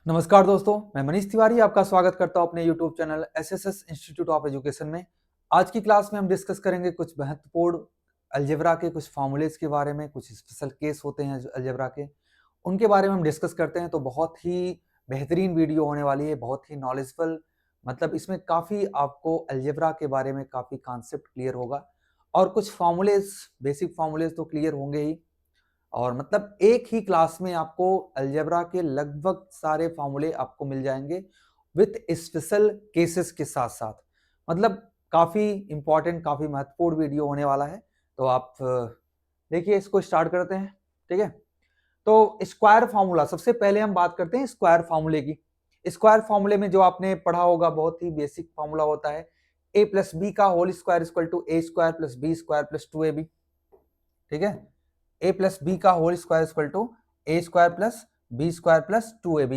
नमस्कार दोस्तों, मैं मनीष तिवारी आपका स्वागत करता हूं अपने YouTube channel SSS institute of education में। आज की क्लास में हम डिस्कस करेंगे कुछ महत्वपूर्ण अलजेब्रा के कुछ फॉर्मूलेज के बारे में, कुछ स्पेशल केस होते हैं अलजेब्रा के, उनके बारे में हम डिस्कस करते हैं। तो बहुत ही बेहतरीन वीडियो होने वाली है, बहुत ही नॉलेजेबल, मतलब इसमें काफ़ी आपको अलजेब्रा के बारे में काफ़ी कॉन्सेप्ट क्लियर होगा और कुछ फॉर्मूलेज, बेसिक फॉर्मूलेज तो क्लियर होंगे ही। और मतलब एक ही क्लास में आपको अलजेब्रा के लगभग सारे फॉर्मूले आपको मिल जाएंगे विथ स्पेशल केसेस के साथ साथ। मतलब काफी इंपॉर्टेंट, काफी महत्वपूर्ण वीडियो होने वाला है। तो आप देखिए, इसको स्टार्ट करते हैं। ठीक है, तो स्क्वायर फॉर्मूला, सबसे पहले हम बात करते हैं स्क्वायर फॉर्मूले की। स्क्वायर फॉर्मूले में जो आपने पढ़ा होगा, बहुत ही बेसिक फॉर्मूला होता है a प्लस बी का whole square equal to A square plus B square plus 2ab। ठीक है, ए प्लस बी का whole square equal to A square plus B square plus 2ab।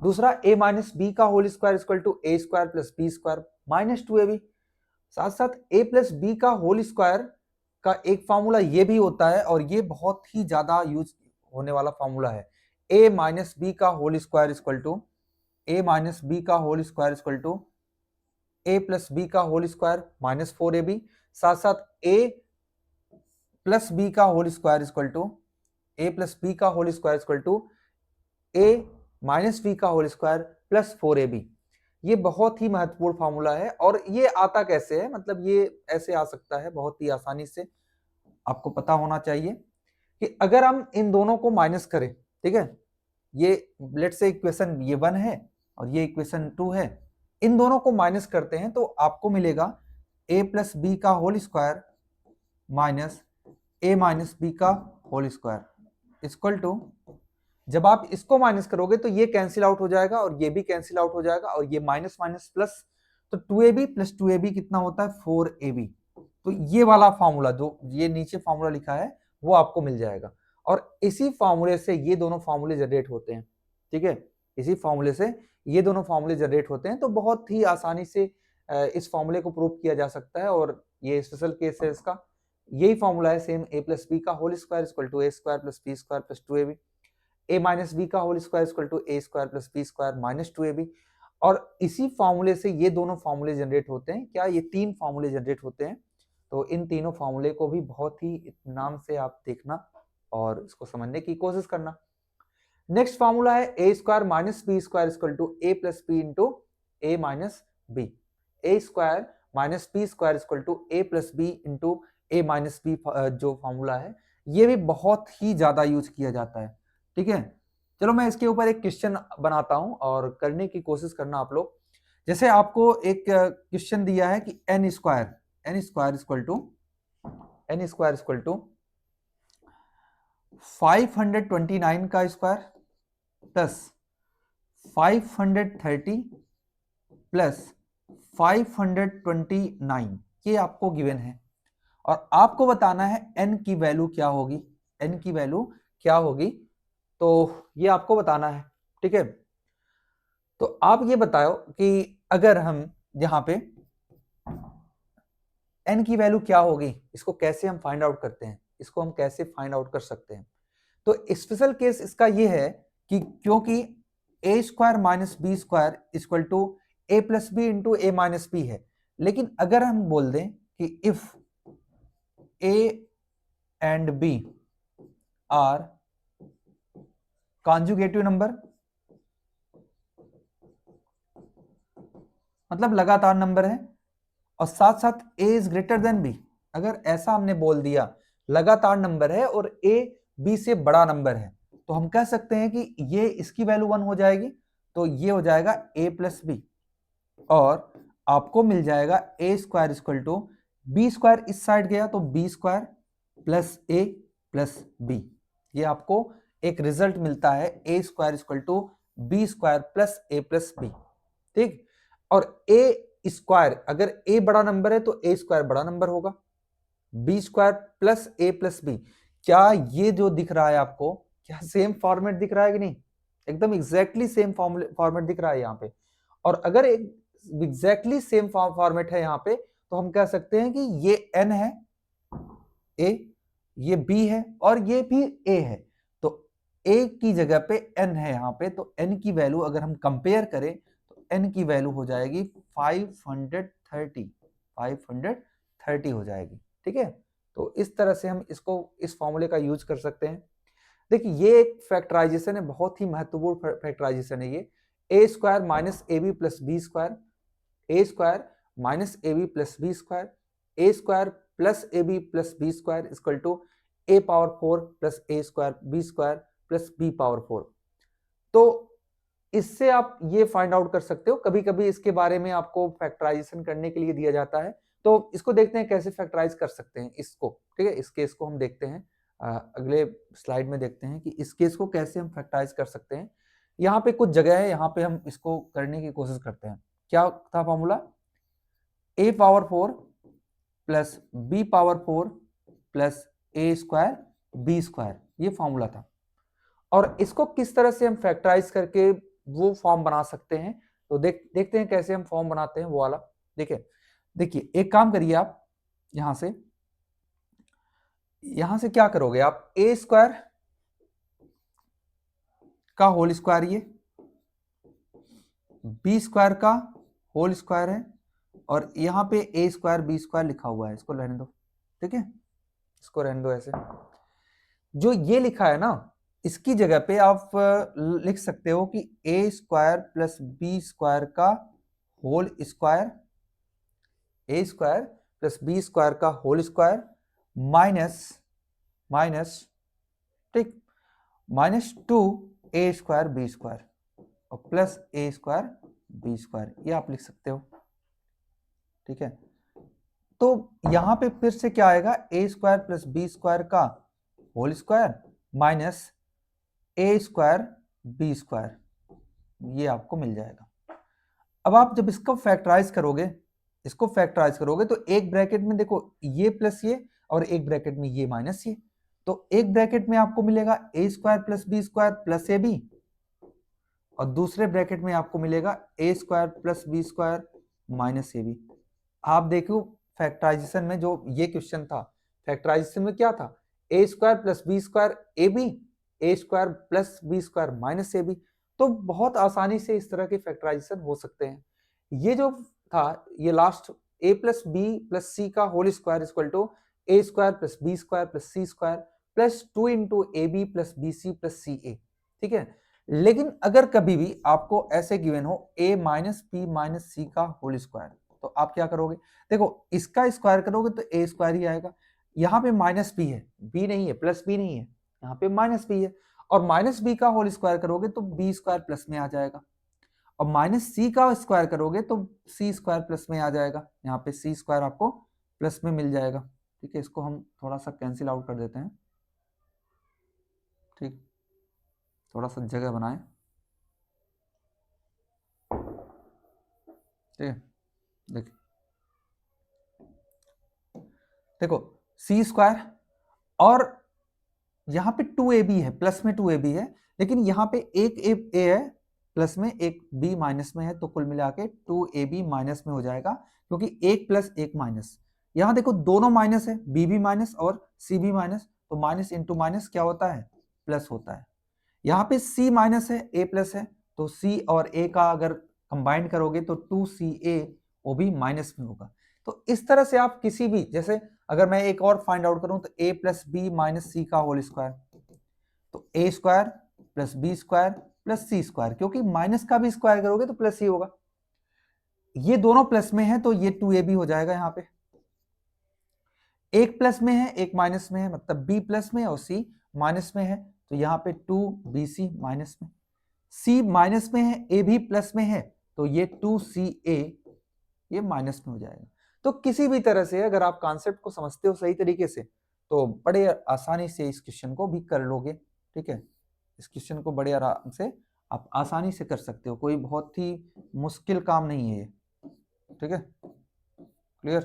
दूसरा ए माइनस बी का whole square equal to A square plus B square minus 2ab। साथ साथ A plus B का whole square का एक formula ये भी होता है और ये बहुत ही ज्यादा यूज होने वाला फॉर्मूला है। ए माइनस बी का whole square equal to A minus B का whole square equal to A plus B का होल स्क्वायर माइनस 4ab। साथ साथ ए प्लस बी का whole square equal to A plus B का whole square equal to A minus B का whole square plus 4ab। ये बहुत ही महत्वपूर्ण formula है और ये आता कैसे है, मतलब ये ऐसे आ सकता है बहुत ही आसानी से। आपको पता होना चाहिए कि अगर हम इन दोनों को माइनस करें, ठीक है, ये लेट्स से इक्वेशन ये 1 है और ये इक्वेशन 2 है, इन दोनों को माइनस करते हैं तो आपको मिलेगा ए प्लस बी का होल स्क्वायर माइनस ए माइनस बी का होल स्क्वायर इक्वल टू, जब आप इसको माइनस करोगे तो ये कैंसिल आउट हो जाएगा और ये भी कैंसिल आउट हो जाएगा और ये माइनस माइनस प्लस, तो 2ab प्लस 2ab कितना होता है 4ab। तो ये वाला फॉर्मूला जो ये नीचे फॉर्मूला लिखा है वो आपको मिल जाएगा और इसी फॉर्मूले से ये दोनों फॉर्मूले जनरेट होते हैं। ठीक है, इसी फॉर्मूले से ये दोनों फॉर्मूले जनरेट होते हैं। तो बहुत ही आसानी से इस फॉर्मूले को प्रूव किया जा सकता है और ये स्पेशल केस है इसका। यही फॉर्मूला है सेम, ए प्लस बी का whole square equal to A square plus B square plus 2ab। A minus B का whole square equal to A square plus B square minus 2ab। और इसी फॉर्मूले से ये दोनों फॉर्मूले जनरेट होते हैं। क्या ये 3 फॉर्मूले जनरेट होते हैं। तो इन तीनों फॉर्मूले को भी बहुत ही इत्मीनान से आप देखना और इसको समझने की कोशिश करना। नेक्स्ट फॉर्मूला है ए square minus B square equal to A plus B into A minus B. A square minus B square equal to A plus B into A minus B जो फॉर्मूला है ये भी बहुत ही ज्यादा यूज किया जाता है। ठीक है, चलो मैं इसके ऊपर एक क्वेश्चन बनाता हूं और करने की कोशिश करना आप लोग। जैसे आपको एक क्वेश्चन दिया है कि एन स्क्वायर इक्वल टू 529 का स्क्वायर प्लस 530 प्लस 529, ये आपको गिवन है और आपको बताना है n की वैल्यू क्या होगी। n की वैल्यू क्या होगी तो ये आपको बताना है। ठीक है, तो आप ये बताओ कि अगर हम यहाँ पे n की वैल्यू क्या होगी, इसको कैसे हम फाइंड आउट करते हैं, इसको हम कैसे फाइंड आउट कर सकते हैं। तो स्पेशल केस इसका ये है कि क्योंकि A square minus B square equal to A plus B into A minus B है, लेकिन अगर हम बोल दें कि if A and B are conjugative number, मतलब लगातार नंबर है, और साथ साथ a is greater than b, अगर ऐसा हमने बोल दिया लगातार नंबर है और a b से बड़ा नंबर है, तो हम कह सकते हैं कि ये इसकी वैल्यू 1 हो जाएगी। तो ये हो जाएगा a प्लस बी और आपको मिल जाएगा A square equal to B square, इस साइड गया तो बी स्क्वायर प्लस ए प्लस बी। ये आपको एक रिजल्ट मिलता है ए square equal to B square plus A plus B. ठीक, और ए स्क्वायर, अगर ए बड़ा नंबर है तो ए स्क्वायर बड़ा नंबर होगा, बी स्क्वायर प्लस ए प्लस बी। क्या ये जो दिख रहा है आपको, क्या सेम फॉर्मेट दिख रहा है कि नहीं, एकदम एग्जैक्टली सेम फॉर्मेट दिख रहा है यहाँ पे। और अगर एक एग्जैक्टली सेम फॉर्मेट है यहाँ पे तो हम कह सकते हैं कि ये n है, a, ये b है और ये भी a है। तो a की जगह पे n है यहाँ पे, तो n की वैल्यू अगर हम कंपेयर करें तो n की वैल्यू हो जाएगी 530 हो जाएगी। ठीक है, तो इस तरह से हम इसको इस फॉर्मूले का यूज कर सकते हैं। देखिए ये एक फैक्टराइजेशन है, बहुत ही महत्वपूर्ण फैक्टराइजेशन है ये। A square minus A B plus B square, A square minus A B plus B square, A square plus A B plus B square equal to A power 4 plus A square B square plus B power 4। तो इससे आप ये find out कर सकते हो, कभी कभी इसके बारे में आपको फैक्टराइजेशन करने के लिए दिया जाता है, तो इसको देखते हैं कैसे फैक्टराइज कर सकते हैं इसको। ठीक है, इस केस को हम देखते हैं, अगले स्लाइड में देखते हैं कि इस केस को कैसे हम फैक्टराइज कर सकते हैं। यहाँ पे कुछ जगह है, यहाँ पे हम इसको करने की कोशिश करते हैं। क्या था formula? a power 4 plus b power 4 plus A square B square, ये फॉर्मूला था। और इसको किस तरह से हम फैक्टराइज करके वो फॉर्म बना सकते हैं, तो देखते हैं कैसे हम फॉर्म बनाते हैं वो वाला। देखिए एक काम करिए, आप यहां से क्या करोगे, आप ए स्क्वायर का होल स्क्वायर, ये बी स्क्वायर का होल स्क्वायर है, और यहां पे ए स्क्वायर बी स्क्वायर लिखा हुआ है, इसको रहने दो। ठीक है, इसको रहने दो ऐसे। जो ये लिखा है ना, इसकी जगह पे आप लिख सकते हो कि a square plus B square का whole square, A square plus B square का होल स्क्वायर माइनस ठीक minus 2 a square B square और plus A square B square, ये आप लिख सकते हो। ठीक है, तो यहां पे फिर से क्या आएगा, ए स्क्वायर प्लस बी स्क्वायर का होल स्क्वायर माइनस ए स्क्वायर बी स्क्वायर, ये आपको मिल जाएगा। अब आप जब इसको फैक्टराइज करोगे तो एक ब्रैकेट में देखो ये प्लस ये, और एक ब्रैकेट में ये माइनस ये, तो एक ब्रैकेट में आपको मिलेगा A square plus B square plus A B, और दूसरे ब्रैकेट में आपको मिलेगा A square plus B square minus A B. आप देखो फैक्टराइजेशन में जो ये क्वेश्चन था, फैक्टराइजेशन में क्या था, A square plus B square A B, A square plus B square minus A B. तो बहुत आसानी से इस तरह के फैक्टराइजेशन हो सकते हैं। ये जो था, ये last A plus B plus C का whole square equal to A square plus B square plus C square plus 2 into A B plus B C plus C A. ठीक है, लेकिन अगर कभी भी आपको ऐसे गिवन हो a minus B minus C का होल स्क्वायर, तो आप क्या करोगे, देखो इसका स्क्वायर करोगे तो a स्क्वायर ही आएगा। यहाँ पे माइनस बी है, b नहीं है, प्लस बी नहीं है, यहाँ पे माइनस बी है, और माइनस बी का होल स्क्वायर करोगे तो बी स्क्वायर प्लस में आ जाएगा, और माइनस सी का स्क्वायर करोगे तो सी स्क्वायर प्लस में आ जाएगा, यहाँ पे सी स्क्वायर आपको प्लस में मिल जाएगा। ठीक है, इसको हम थोड़ा सा कैंसिल आउट कर देते हैं। ठीक, थोड़ा सा जगह बनाएं। ठीक है, देखो सी स्क्वायर, और यहाँ पे 2ab है, प्लस में 2ab है, लेकिन यहाँ पे एक a है प्लस में, एक b माइनस में है, तो कुल मिला के 2ab माइनस में हो जाएगा, क्योंकि एक प्लस एक माइनस। यहाँ देखो दोनों माइनस है, b भी माइनस और c भी माइनस, तो माइनस इंटू माइनस क्या होता है, प्लस होता है। यहाँ पे c माइनस है, a प्लस है, तो c और a का अगर कंबाइंड करोगे तो 2ca वो भी माइनस में होगा। तो इस तरह से आप किसी भी, जैसे अगर मैं एक और फाइंड आउट करूं तो a plus B minus C का होल स्क्वायर, तो a square plus B square plus C square, क्योंकि माइनस का भी स्क्वायर करोगे तो प्लस ही होगा। ये दोनों प्लस में है तो ये 2ab हो जाएगा। यहाँ पे एक प्लस में है एक माइनस में है, मतलब b प्लस में और c माइनस में है, तो यहाँ पे 2bc माइनस में, c माइनस में है a भी प्लस में है, तो ये 2ca ये माइनस में हो जाएगा। तो किसी भी तरह से अगर आप कॉन्सेप्ट को समझते हो सही तरीके से, तो बड़े आसानी से इस क्वेश्चन को भी कर लोगे। ठीक है, इस क्वेश्चन को बड़े आराम से आप आसानी से कर सकते हो, कोई बहुत ही मुश्किल काम नहीं है ये। ठीक है, क्लियर?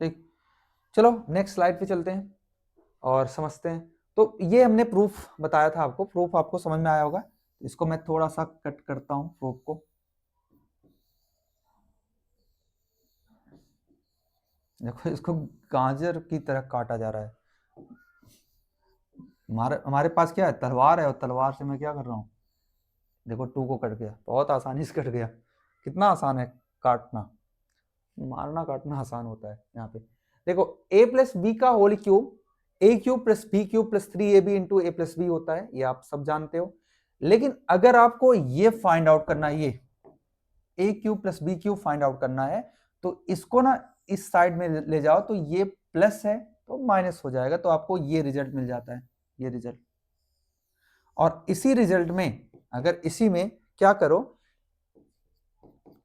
ठीक, चलो नेक्स्ट स्लाइड पे चलते हैं और समझते हैं। तो ये हमने प्रूफ बताया था आपको, प्रूफ आपको समझ में आया होगा। इसको मैं थोड़ा सा कट करता हूं प्रूफ को। देखो इसको गाजर की तरह काटा जा रहा है। हमारे पास क्या है, तलवार है, और तलवार से मैं क्या कर रहा हूँ, देखो 2 को कट गया, बहुत आसानी से कट गया। कितना आसान है काटना, मारना काटना आसान होता है यहाँ पे। देखो a प्लस बी का whole cube a cube plus B cube plus 3ab into A plus b होता है, ये आप सब जानते हो। लेकिन अगर आपको ये फाइंड आउट करना है, ये a cube plus B cube find out करना है, तो इसको ना इस साइड में ले जाओ, तो ये प्लस है तो माइनस हो जाएगा, तो आपको ये रिजल्ट मिल जाता है, ये रिजल्ट। और इसी रिजल्ट में अगर इसी में क्या करो,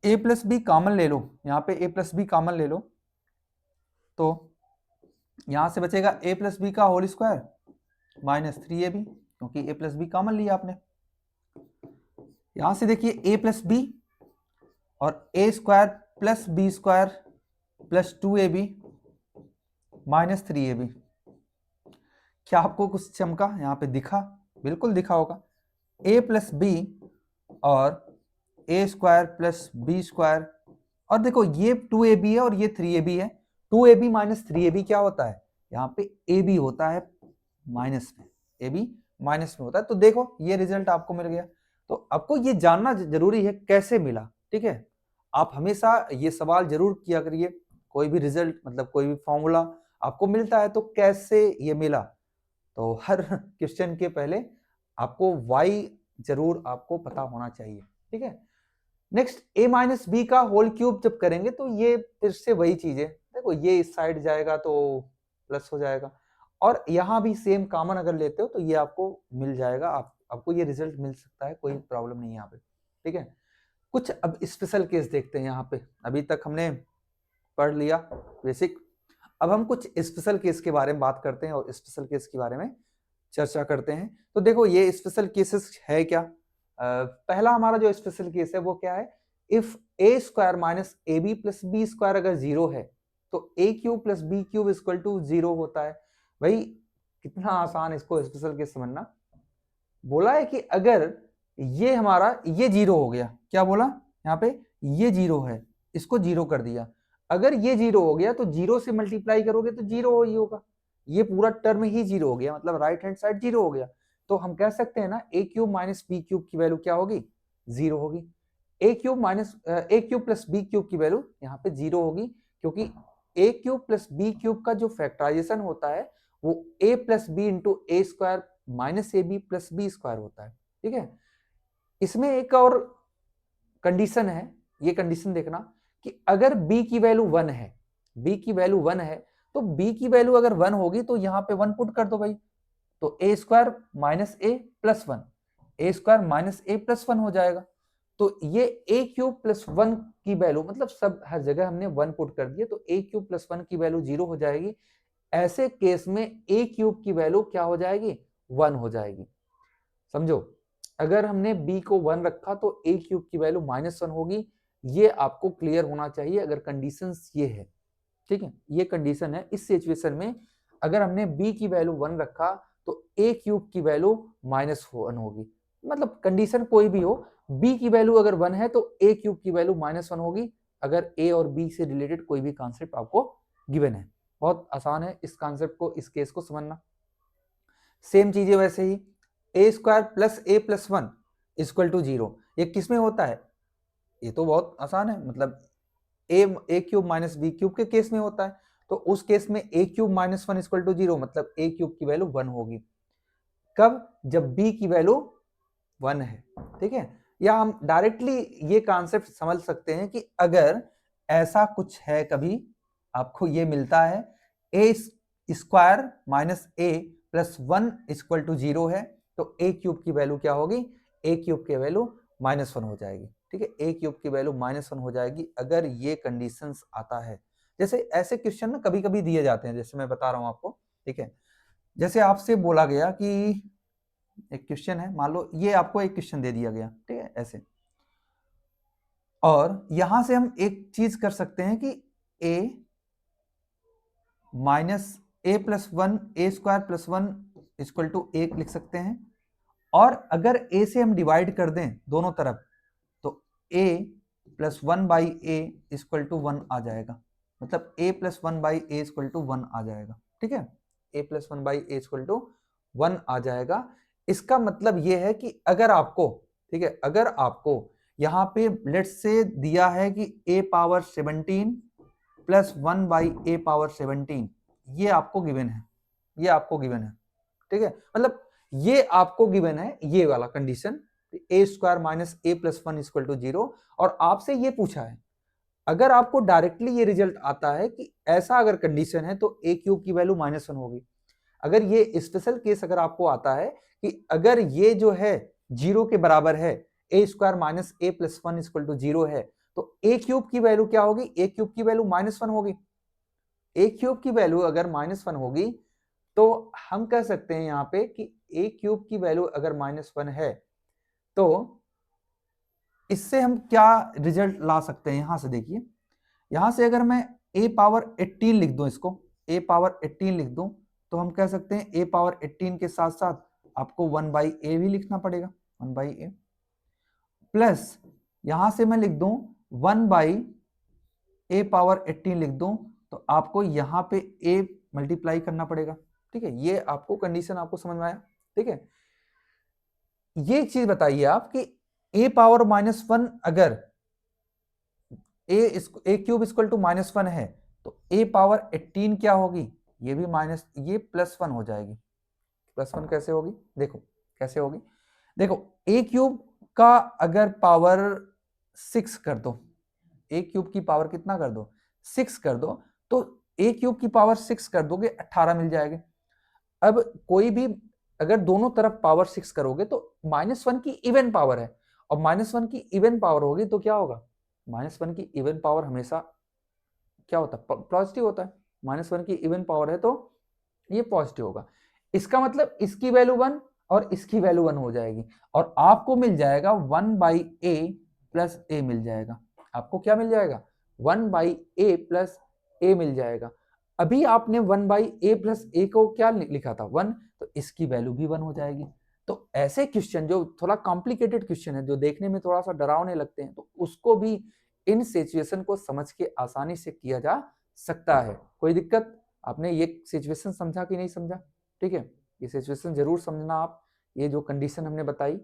a प्लस बी कॉमन ले लो, यहाँ पे a प्लस बी कॉमन ले लो, तो यहां से बचेगा a प्लस बी का होल स्क्वायर माइनस 3ab, क्योंकि a प्लस बी कॉमन लिया आपने। यहां से देखिए a प्लस बी और a square plus B square plus 2ab minus 3ab। क्या आपको कुछ चमका यहाँ पे दिखा? बिल्कुल दिखा होगा। a प्लस बी और ए स्क्वायर प्लस बी स्क्वायर, और देखो ये 2ab है और ये 3ab है। 2ab माइनस 3ab क्या होता है, यहाँ पे ab होता है माइनस में, ab माइनस में होता है। तो देखो ये रिजल्ट आपको मिल गया। तो आपको ये जानना जरूरी है कैसे मिला, ठीक है। आप हमेशा ये सवाल जरूर किया करिए, कोई भी रिजल्ट मतलब कोई भी फॉर्मूला आपको मिलता है तो कैसे ये मिला। तो हर क्वेश्चन के पहले आपको वाई जरूर आपको पता होना चाहिए, ठीक है। नेक्स्ट a माइनस बी का होल क्यूब जब करेंगे तो ये फिर से वही चीज है। देखो ये इस साइड जाएगा तो प्लस हो जाएगा, और यहाँ भी सेम कॉमन अगर लेते हो तो ये आपको मिल जाएगा, आपको ये रिजल्ट मिल सकता है, कोई प्रॉब्लम नहीं है यहाँ पे, ठीक है। कुछ अब स्पेशल केस देखते हैं यहाँ पे। अभी तक हमने पढ़ लिया बेसिक, अब हम कुछ स्पेशल केस के बारे में बात करते हैं और स्पेशल केस के बारे में चर्चा करते हैं। तो देखो ये स्पेशल केसेस है क्या। पहला हमारा जो स्पेशल केस है वो क्या है, if a square minus A B plus B square अगर 0 है तो a cube plus B cube equal to 0 होता है। भाई कितना आसान इसको स्पेशल केस समझना। बोला है कि अगर ये हमारा ये 0 हो गया, क्या बोला यहाँ पे, ये 0 है, इसको 0 कर दिया। अगर ये 0 हो गया तो 0 से मल्टीप्लाई करोगे तो 0 ही होगा, ये पूरा टर्म ही 0 हो गया, मतलब राइट हैंड साइड 0 हो गया। तो हम कह सकते हैं ना a cube minus B cube की वैल्यू क्या होगी, 0 होगी। A cube minus A cube plus B cube की वैल्यू यहाँ पे 0 होगी, क्योंकि a cube plus B cube का जो फैक्टराइजेशन होता है वो a plus B into a square minus A B plus B square होता है, ठीक है। इसमें एक और कंडीशन है, ये कंडीशन देखना कि अगर b की वैल्यू 1 है, b की वैल्यू 1 है, तो b की वैल्यू अगर 1 होगी तो यहाँ पे 1 पुट कर दो भाई, तो ए square minus A plus 1, A square minus A plus 1 हो जाएगा। तो ये ए क्यूब प्लस 1 की वैल्यू, मतलब सब हर जगह हमने 1 पुट कर दिया, तो ए क्यूब प्लस 1 की वैल्यू 0 हो जाएगी। ऐसे केस में ए क्यूब की वैल्यू क्या हो जाएगी, 1 हो जाएगी। समझो, अगर हमने b को 1 रखा तो a क्यूब की वैल्यू -1 होगी। ये आपको क्लियर होना चाहिए अगर कंडीशंस ये है, ठीक है, ये कंडीशन है। इस सिचुएशन में अगर हमने b की वैल्यू 1 रखा तो a क्यूब की वैल्यू -1 होगी। मतलब कंडीशन कोई भी हो, b की वैल्यू अगर 1 है तो a क्यूब की वैल्यू -1 होगी, अगर a और b से रिलेटेड कोई भी कॉन्सेप्ट आपको गिवन है। बहुत आसान है इस कॉन्सेप्ट को, इस केस को समझना। सेम चीजें वैसे ही a square plus A plus 1 equal to 0, ये किस में होता है, ये तो बहुत आसान है, मतलब ए क्यूब माइनस बी क्यूब के केस में होता है। तो उस केस में ए क्यूब माइनस 1 इक्वल टू 0, मतलब ए क्यूब की वैल्यू 1 होगी। कब, जब बी की वैल्यू 1 है, ठीक है। या हम डायरेक्टली ये कॉन्सेप्ट समझ सकते हैं कि अगर ऐसा कुछ है, कभी आपको ये मिलता है ए square minus A plus 1 equal to 0 है, तो ए क्यूब की वैल्यू क्या होगी, ए क्यूब की वैल्यू -1 हो जाएगी, ठीक है। ए क्यूब की वैल्यू -1 हो जाएगी अगर ये कंडीशंस आता है। जैसे ऐसे क्वेश्चन ना कभी कभी दिए जाते हैं, जैसे मैं बता रहा हूं आपको, ठीक है। जैसे आपसे बोला गया कि एक क्वेश्चन है, मान लो ये आपको एक क्वेश्चन दे दिया गया, ठीक है, ऐसे, और यहां से हम एक चीज कर सकते हैं कि a minus A plus 1 A square plus 1 equal to 1 लिख सकते हैं, और अगर a से हम डिवाइड कर दें दोनों तरफ तो a plus 1 by A equal to 1 आ जाएगा। मतलब a plus one by A equal to 1 आ जाएगा। ठीक है, a plus one by A equal to 1 आ जाएगा। इसका मतलब ये है कि अगर आपको, ठीक है, अगर आपको यहाँ पे लेट्स से दिया है कि a power 17 plus 1 by A power 17, ये आपको गिवन है, ये आपको गिवन है। ठीक है, मतलब ये आपको गिवन है, ये वाला condition A square minus A plus 1 equal to 0, और आपसे ये पूछा है। अगर आपको डायरेक्टली ये रिजल्ट आता है कि ऐसा अगर कंडीशन है तो ए क्यूब की वैल्यू -1 होगी। अगर ये स्पेशल केस अगर आपको आता है कि अगर ये जो है 0 के बराबर है, ए square minus A plus 1 equal to 0 है, तो ए क्यूब की वैल्यू क्या होगी? ए क्यूब की वैल्यू -1 होगी। ए क्यूब की वैल्यू अगर -1 होगी तो हम कह सकते हैं यहाँ पे कि ए क्यूब की वैल्यू अगर -1 है तो इससे हम क्या रिजल्ट ला सकते हैं? यहां से देखिए, यहां से अगर मैं a पावर 18 लिख दूं, इसको a पावर 18 लिख दूं, तो हम कह सकते हैं a पावर 18 के साथ साथ आपको 1 बाई ए भी लिखना पड़ेगा, 1 बाई ए, प्लस यहां से मैं लिख दूं 1 बाई ए पावर 18 लिख दूं, तो आपको यहां पे a मल्टीप्लाई करना पड़ेगा। ठीक है, ये आपको कंडीशन आपको समझ में आया? ठीक है, ये चीज बताइए आप कि a पावर -1 अगर ए क्यूब इक्वल टू -1 है तो a पावर 18 क्या होगी? ये भी माइनस, ये +1 हो जाएगी। +1 कैसे होगी? देखो कैसे होगी, देखो a क्यूब का अगर पावर 6 कर दो, a क्यूब की पावर कितना कर दो? 6 कर दो, तो a क्यूब की पावर 6 कर दोगे 18 मिल जाएगी। अब कोई भी अगर दोनों तरफ पावर 6 करोगे तो -1 की इवन पावर है, और -1 की इवन पावर होगी तो क्या होगा? -1 की इवन पावर हमेशा क्या होता है? पॉजिटिव होता है। -1 की इवन पावर है तो ये पॉजिटिव होगा। इसका मतलब इसकी वैल्यू 1 और इसकी वैल्यू 1 हो जाएगी, और आपको मिल जाएगा 1 बाई ए प्लस ए मिल जाएगा। आपको क्या मिल जाएगा? 1 बाई ए प्लस ए मिल जाएगा। अभी आपने 1 बाई ए प्लस ए को क्या लिखा था? 1, तो इसकी वैल्यू भी 1 हो जाएगी। तो ऐसे क्वेश्चन जो थोड़ा कॉम्प्लिकेटेड क्वेश्चन है, जो देखने में थोड़ा सा डरावने लगते हैं, तो उसको भी इन सिचुएशन को समझ के आसानी से किया जा सकता है। कोई दिक्कत? आपने ये सिचुएशन समझा कि नहीं समझा? ठीक है, ये सिचुएशन जरूर समझना आप, ये जो कंडीशन हमने बताई।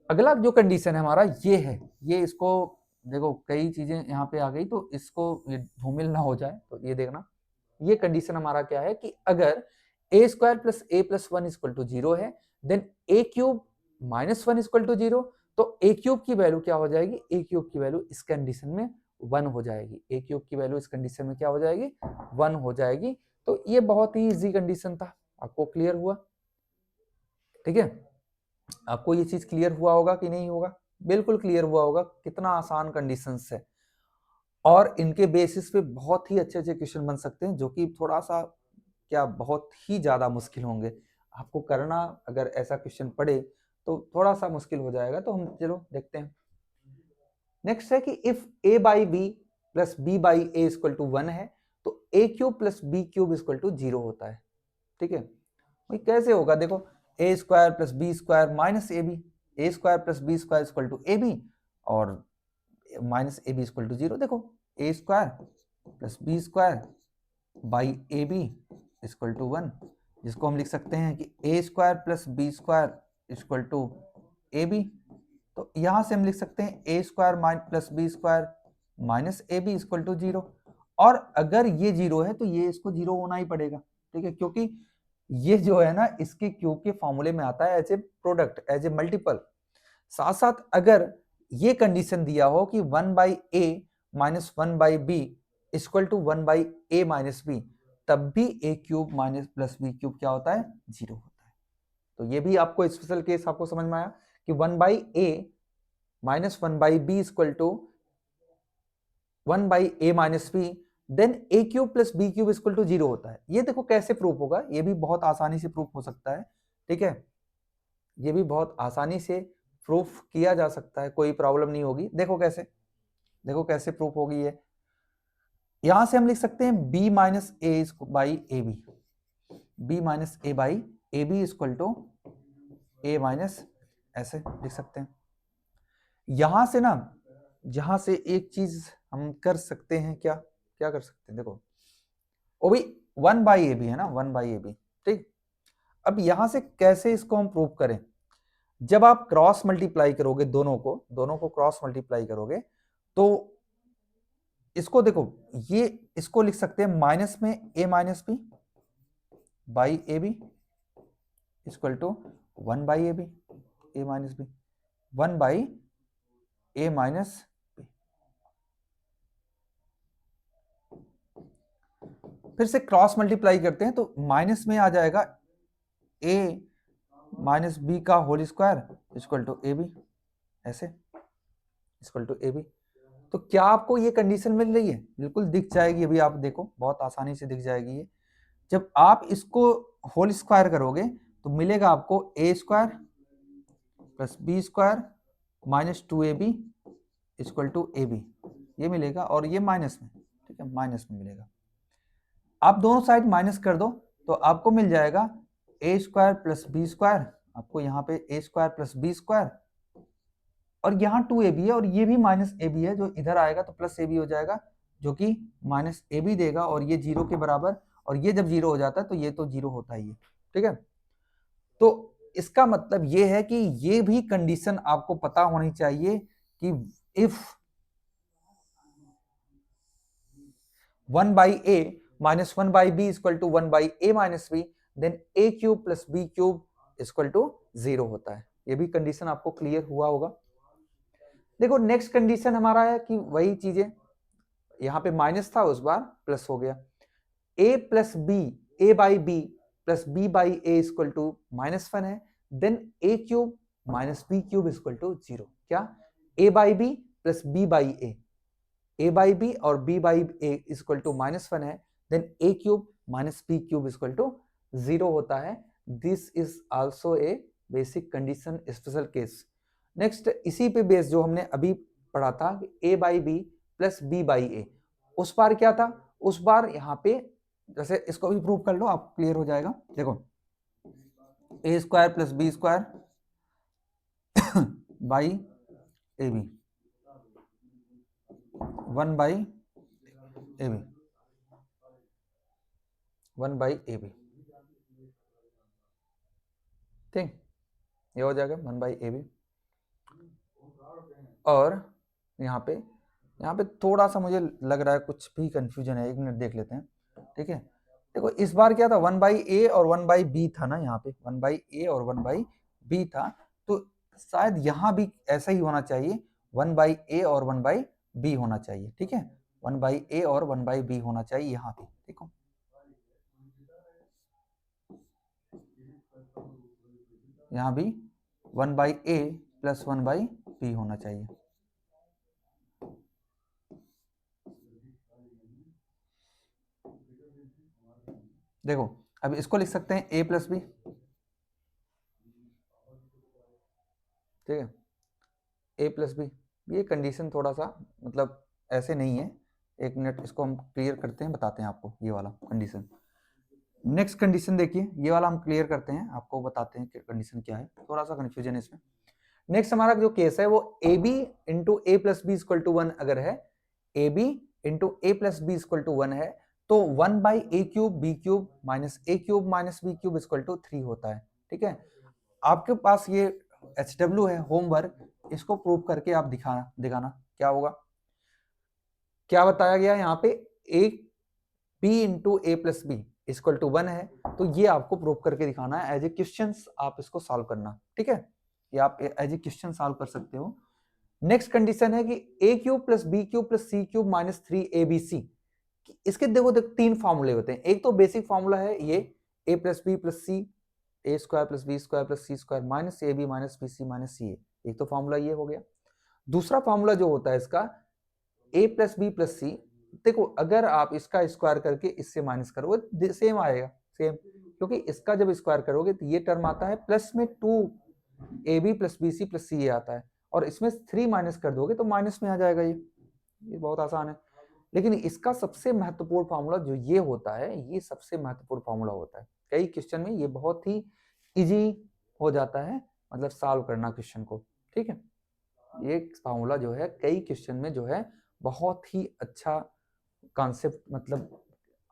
अगला जो कंडीशन है हमारा ये है, ये इसको देखो, कई चीजें यहाँ पे आ गई तो इसको ये धूमिल ना हो जाए, तो ये देखना। ये कंडीशन हमारा क्या है कि अगर a square plus A plus 1 equal to 0 है, then A cube -1 equal to 0, तो ए क्यूब की वैल्यू क्या हो जाएगी? ए क्यूब की वैल्यू इस कंडीशन में 1 हो जाएगी। ए क्यूब की वैल्यू इस कंडीशन में क्या हो जाएगी? 1 हो जाएगी। तो ये बहुत ही इजी कंडीशन था, आपको क्लियर हुआ? ठीक है, आपको ये चीज क्लियर हुआ होगा कि नहीं होगा? बिल्कुल क्लियर हुआ होगा, कितना आसान कंडीशंस है, और इनके बेसिस पे बहुत ही अच्छे अच्छे क्वेश्चन बन सकते हैं, जो कि थोड़ा सा क्या बहुत ही ज्यादा मुश्किल होंगे आपको करना। अगर ऐसा क्वेश्चन पढ़े तो थोड़ा सा मुश्किल हो जाएगा, तो हम चलो देखते हैं। नेक्स्ट है कि if a by B plus b by A equal to 1 है, तो a cube plus B cube equal to 0 होता है। ठीक है, भाई कैसे होगा? देखो, a square plus B square minus A B, A square plus B square equal to A B, और minus A B equal to 0। देखो, a square plus B square by A B equal to 1, जिसको हम लिख सकते हैं कि a square plus B square equal to A B. तो यहां से हम लिख सकते हैं a square plus B square minus A B equal to 0, और अगर ये 0 है तो ये इसको 0 होना ही पड़ेगा। ठीक है, क्योंकि ये जो है ना, इसके क्यूब के फॉर्मूले में आता है as a product, as a multiple. साथ साथ अगर ये कंडीशन दिया हो कि 1 by A minus 1 by B equal to 1 by A minus b, तब भी a cube minus plus B cube क्या होता है? 0 होता है। तो ये भी आपको स्पेशल केस आपको समझ में आया कि 1 by A minus 1 by B equal to 1 by A minus B, then A cube plus B cube equal to 0 होता है। ये देखो कैसे प्रूफ होगा, ये भी बहुत आसानी से प्रूफ हो सकता है। ठीक है, ये भी बहुत आसानी से प्रूफ किया जा सकता है, कोई प्रॉब्लम नहीं होगी। देखो कैसे, देखो कैसे प्रूफ होगी ये। यहां से हम लिख सकते हैं b minus A by A B, B minus A by A B equal to A minus, ऐसे लिख सकते हैं। यहां से ना, यहां से एक चीज हम कर सकते हैं क्या, क्या कर सकते हैं, देखो वो भी 1/AB है ना, 1/AB, ठीक। अब यहां से कैसे इसको हम प्रूव करें, जब आप क्रॉस मल्टीप्लाई करोगे दोनों को क्रॉस मल्टीप्लाई करोगे तो इसको देखो, ये इसको लिख सकते हैं माइनस में a minus B by A B equal to 1/AB, a minus B 1/a minus B. फिर से क्रॉस मल्टीप्लाई करते हैं तो माइनस में आ जाएगा a माइनस बी का whole square equal to A B, ऐसे इक्वल टू ए बी। तो क्या आपको ये कंडीशन मिल रही है? बिल्कुल दिख जाएगी, अभी आप देखो बहुत आसानी से दिख जाएगी ये। जब आप इसको होल स्क्वायर करोगे तो मिलेगा आपको a square plus B square minus 2ab equal to A b, ये मिलेगा, और ये माइनस में, ठीक है, माइनस में मिलेगा। आप दोनों साइड माइनस कर दो तो आपको मिल जाएगा A square plus B square, आपको यहाँ पे ए स्क्वायर प्लस बी स्क्वायर, और यहाँ 2ab है और ये भी माइनस ए बी है, जो इधर आएगा तो प्लस ए बी हो जाएगा, जो कि माइनस ए बी देगा, और ये 0 के बराबर, और ये जब 0 हो जाता है तो ये तो 0 होता ही है, ठीक है। तो इसका मतलब ये है कि ये भी कंडीशन आपको पता होनी चाहिए कि if 1/a minus 1/b is equal to 1/a minus b, then a cube plus b cube is equal to 0 होता है। ये भी कंडीशन आपको क्लियर हुआ होगा। देखो नेक्स्ट कंडीशन हमारा है कि वही चीजें, यहाँ पे माइनस था उस बार प्लस हो गया, a plus B, a by B plus b by A equal to -1 है, then a cube minus B cube equal to 0। क्या? a by B plus b by A by B और b by A equal to -1 है, then a cube minus B cube equal to 0 होता है। This is also a basic condition special case. Next इसी पे base जो हमने अभी पढ़ा था a by B plus b by a, उस बार क्या था, उस बार यहाँ पे जैसे इसको भी प्रूव कर लो, आप क्लियर हो जाएगा। देखो a square plus B square by A b 1/AB 1/AB, ठीक, ये हो जाएगा 1/AB। और यहाँ पे थोड़ा सा मुझे लग रहा है कुछ भी कंफ्यूजन है, 1 मिनट देख लेते हैं, ठीक है। देखो इस बार क्या था, 1/A और 1/B था ना, यहाँ पे 1/A और 1/B था, तो शायद यहाँ भी ऐसा ही होना चाहिए, 1/A और 1/B होना चाहिए, ठीक है, 1/A और 1/B होना चाहिए यहाँ पे, ठीक है। यहाँ भी 1/A प्लस 1/B होना चाहिए। देखो अब इसको लिख सकते हैं a प्लस बी, ठीक है, a प्लस बी। ये कंडीशन थोड़ा सा मतलब ऐसे नहीं है, 1 मिनट इसको हम क्लियर करते हैं, बताते हैं आपको ये वाला कंडीशन। नेक्स्ट कंडीशन देखिए, ये वाला हम क्लियर करते हैं, आपको बताते हैं कि कंडीशन क्या है, थोड़ा सा कंफ्यूजन है इसमें। नेक्स्ट हमारा जो केस है वो A B into A plus B equal to 1 अगर है, A B into A plus B equal to 1 है, तो 1/a cube B cube minus A cube minus B cube equal to 3 होता है, ठीक है। आपके पास ये HW है होमवर्क, इसको प्रूव करके आप दिखाना क्या होगा। क्या बताया गया यहाँ पे, A B into A plus B equal to 1 है, तो ये आपको प्रूव करके दिखाना है, एज ए क्वेश्चन आप इसको सॉल्व करना, ठीक है, ये आप एज ए क्वेश्चन सॉल्व कर सकते हो। नेक्स्ट कंडीशन है कि a cube plus B cube plus C cube minus 3abc, इसके देखो 3 फॉर्मूले होते हैं। एक तो बेसिक फॉर्मूला है ये a plus B plus C, a square plus B square plus C square minus A B minus B C minus C a, एक तो फॉर्मूला ये हो गया। दूसरा फॉर्मूला जो होता है इसका ए प्लस बी प्लस सी, देखो अगर आप इसका स्क्वायर करके इससे माइनस करोगे सेम आएगा, सेम, क्योंकि इसका जब स्क्वायर करोगे तो ये टर्म आता है प्लस में 2ab plus B C plus C a आता है, और इसमें 3 माइनस कर दोगे तो माइनस में आ जाएगा। ये बहुत आसान है। लेकिन इसका सबसे महत्वपूर्ण फार्मूला जो ये होता है, ये सबसे महत्वपूर्ण फार्मूला होता है, कई क्वेश्चन में ये बहुत ही इजी हो जाता है, मतलब सॉल्व करना क्वेश्चन को, ठीक है। ये फार्मूला जो है कई क्वेश्चन में जो है बहुत ही अच्छा कॉन्सेप्ट मतलब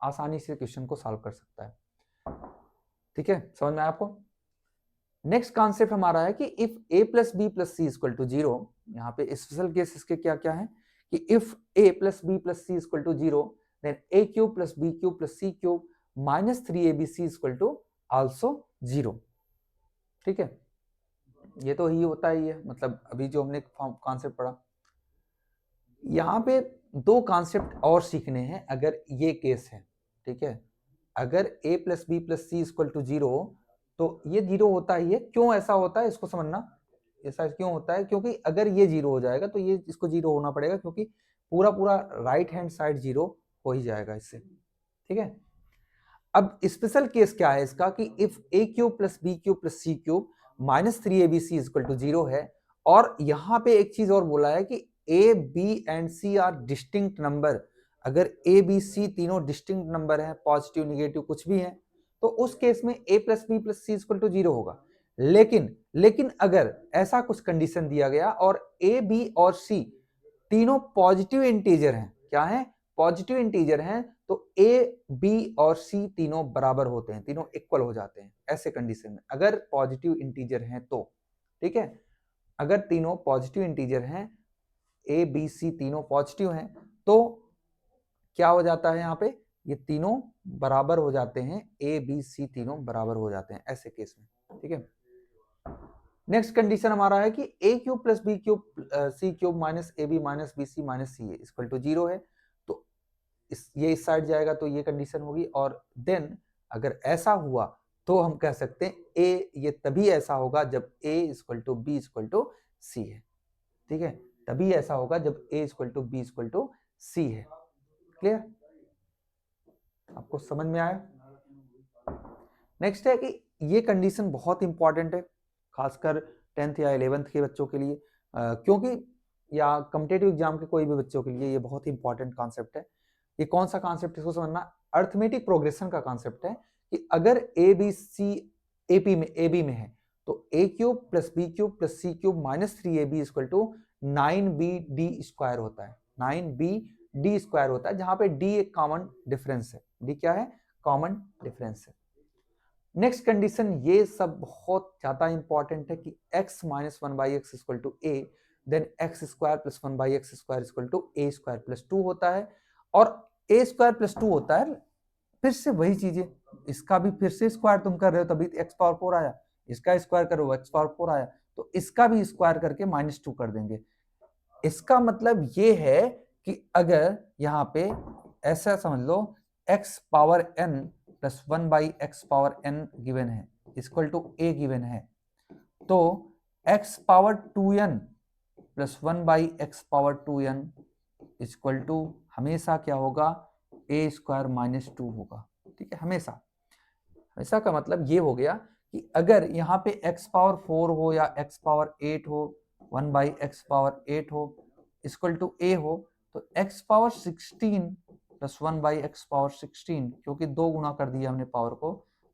आसानी से क्वेश्चन को सॉल्व कर सकता है। ठीक है, समझ में आया आपको? नेक्स्ट कॉन्सेप्ट हमारा है कि if a plus B plus C equal to 0, यहाँ पे स्पेशल केस इसके क्या क्या है कि if a plus B plus C equal to 0 then a cube plus B cube plus C cube minus 3abc equal to also 0। ठीक है, ये तो ही होता ही है, मतलब अभी जो हमने कॉन्सेप्ट पढ़ा। यहाँ पे दो कॉन्सेप्ट और सीखने हैं अगर ये केस है। ठीक है, अगर a plus B plus C equal to 0 तो ये 0 होता ही है। क्यों ऐसा होता है इसको समझना, ऐसा क्यों होता है, क्योंकि अगर ये 0 हो जाएगा तो ये इसको 0 होना पड़ेगा, क्योंकि पूरा पूरा राइट हैंड साइड 0 हो ही जाएगा इससे। ठीक है, अब स्पेशल केस क्या है इसका कि if a cube plus B cube plus C cube minus 3abc equal to 0 है, और यहाँ पे एक चीज और बोला है कि a b and c are distinct number. अगर a b c तीनों डिस्टिंक्ट नंबर है, पॉजिटिव निगेटिव कुछ भी है, तो उस केस में a plus B plus C equal to 0 होगा। लेकिन अगर ऐसा कुछ कंडीशन दिया गया और a b और c तीनों पॉजिटिव इंटीजर हैं, क्या है, पॉजिटिव इंटीजर हैं, तो a b और c तीनों बराबर होते हैं, तीनों इक्वल हो जाते हैं ऐसे कंडीशन में, अगर पॉजिटिव इंटीजर हैं तो। ठीक है, अगर तीनों पॉजिटिव इंटीजर हैं, a b c तीनों पॉजिटिव हैं, तो क्या हो जाता है, यहाँ पे ये तीनों बराबर हो जाते हैं, a b c तीनों बराबर हो जाते हैं ऐसे केस में। ठीक है, नेक्स्ट कंडीशन हमारा है कि a cube plus B cube C cube minus A B minus B C minus C A equal to 0 है, तो ये इस साइड जाएगा, तो ये कंडीशन होगी। और देन अगर ऐसा हुआ तो हम कह सकते हैं a ये तभी ऐसा होगा जब a equal to b equal to c है। ठीक है, तभी ऐसा होगा जब a equal to b equal to c है। क्लियर, आपको समझ में आया? नेक्स्ट है कि ये कंडीशन बहुत इंपॉर्टेंट है, खासकर 10th या 11th के बच्चों के लिए, क्योंकि या कॉम्पिटिटिव एग्जाम के कोई भी बच्चों के लिए ये बहुत इंपॉर्टेंट कॉन्सेप्ट है। ये कौन सा कॉन्सेप्ट, इसको समझना, अर्थमेटिक प्रोग्रेशन का कॉन्सेप्ट है कि अगर A B C A B में है तो a cube plus B cube plus C cube minus 3ab equal to 9bd square होता है, 9bd स्क्वायर होता है, जहां पे d एक कॉमन डिफरेंस है। d क्या है, कॉमन डिफरेंस है। नेक्स्ट कंडीशन ये सब बहुत ज्यादा इंपॉर्टेंट है कि x minus 1/x equal to a, then x square plus 1/x square equal to a square plus 2 होता है, और a स्क्वायर प्लस 2 होता है, फिर से वही चीजें, इसका भी फिर से स्क्वायर तुम कर रहे हो तभी x पावर 4 आया, इसका स्क्वायर करो x पावर 4 आया, तो इसका भी स्क्वायर करके -2 कर देंगे। इसका मतलब ये है कि अगर यहाँ पे ऐसा समझ लो x power n plus 1/x power n given है इक्वल टू a गिवन है, तो x power 2n plus 1/x power 2n equal to हमेशा क्या होगा, a स्क्वायर -2 होगा। ठीक है, हमेशा, हमेशा का मतलब ये हो गया कि अगर यहाँ पे x पावर 4 हो या x पावर 8 हो, 1/x पावर 8 हो इक्वल टू a हो, तो x power 16 plus 1/x power 16, क्योंकि 2 गुना कर दिया हमने पावर को,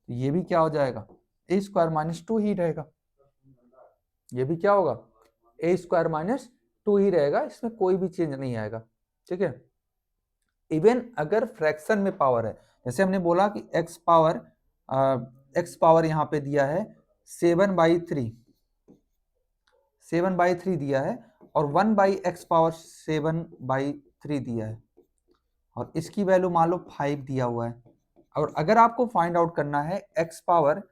तो ये भी क्या हो जाएगा, a स्क्वायर -2 ही रहेगा। ये भी क्या होगा, a स्क्वायर -2 ही रहेगा, इसमें कोई भी चेंज नहीं आएगा। ठीक है, इवन अगर फ्रैक्शन में पावर है, जैसे हमने बोला कि x पावर यहाँ पे दिया है 7/3 दिया है, और 1/x पावर 7/3 दिया है, और इसकी वैल्यू मान लो 5 दिया हुआ है। और अगर आपको फाइंड आउट करना है x पावर